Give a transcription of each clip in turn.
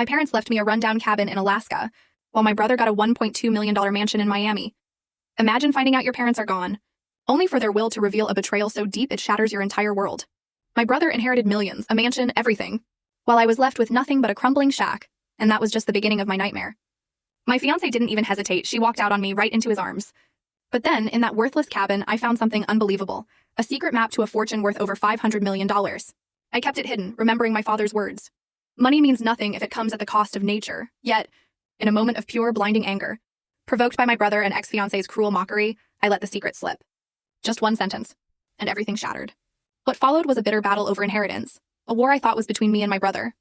My parents left me a rundown cabin in Alaska, while my brother got a $1.2 million mansion in Miami. Imagine finding out your parents are gone, only for their will to reveal a betrayal so deep it shatters your entire world. My brother inherited millions, a mansion, everything, while I was left with nothing but a crumbling shack, and that was just the beginning of my nightmare. My fiancée didn't even hesitate. She walked out on me right into his arms. But then, in that worthless cabin, I found something unbelievable, a secret map to a fortune worth over $500 million. I kept it hidden, remembering my father's words. Money means nothing if it comes at the cost of nature. Yet, in a moment of pure, blinding anger, provoked by my brother and ex-fiancé's cruel mockery, I let the secret slip. Just one sentence, and everything shattered. What followed was a bitter battle over inheritance, a war I thought was between me and my brother.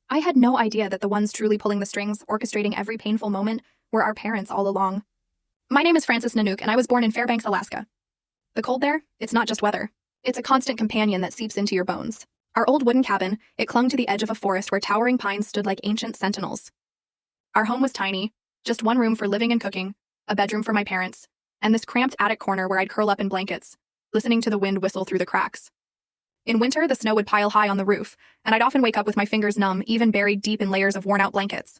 I had no idea that the ones truly pulling the strings, orchestrating every painful moment, were our parents all along. My name is Frances Nanook, and I was born in Fairbanks, Alaska. The cold there, it's not just weather. It's a constant companion that seeps into your bones. Our old wooden cabin, it clung to the edge of a forest where towering pines stood like ancient sentinels. Our home was tiny, just one room for living and cooking, a bedroom for my parents, and this cramped attic corner where I'd curl up in blankets, listening to the wind whistle through the cracks. In winter, the snow would pile high on the roof, and I'd often wake up with my fingers numb, even buried deep in layers of worn-out blankets.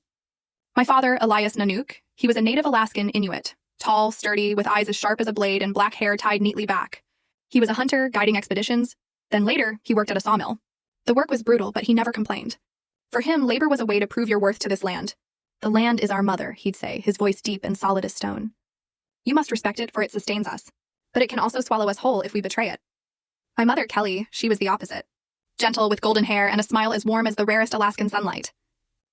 My father, Elias Nanook, he was a native Alaskan Inuit, tall, sturdy, with eyes as sharp as a blade and black hair tied neatly back. He was a hunter, guiding expeditions. Then later, he worked at a sawmill. The work was brutal, but he never complained. For him, labor was a way to prove your worth to this land. The land is our mother, he'd say, his voice deep and solid as stone. You must respect it, for it sustains us. But it can also swallow us whole if we betray it. My mother, Kelly, she was the opposite. Gentle, with golden hair and a smile as warm as the rarest Alaskan sunlight.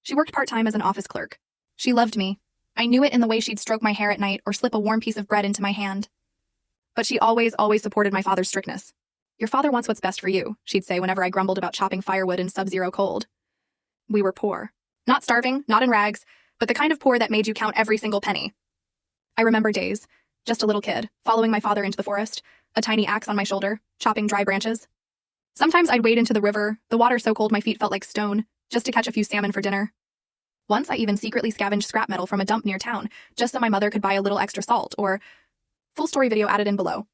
She worked part-time as an office clerk. She loved me. I knew it in the way she'd stroke my hair at night or slip a warm piece of bread into my hand. But she always supported my father's strictness. Your father wants what's best for you, she'd say whenever I grumbled about chopping firewood in sub-zero cold. We were poor. Not starving, not in rags, but the kind of poor that made you count every single penny. I remember days, just a little kid, following my father into the forest, a tiny axe on my shoulder, chopping dry branches. Sometimes I'd wade into the river, the water so cold my feet felt like stone, just to catch a few salmon for dinner. Once I even secretly scavenged scrap metal from a dump near town, just so my mother could buy a little extra salt, or... Full story video added in below.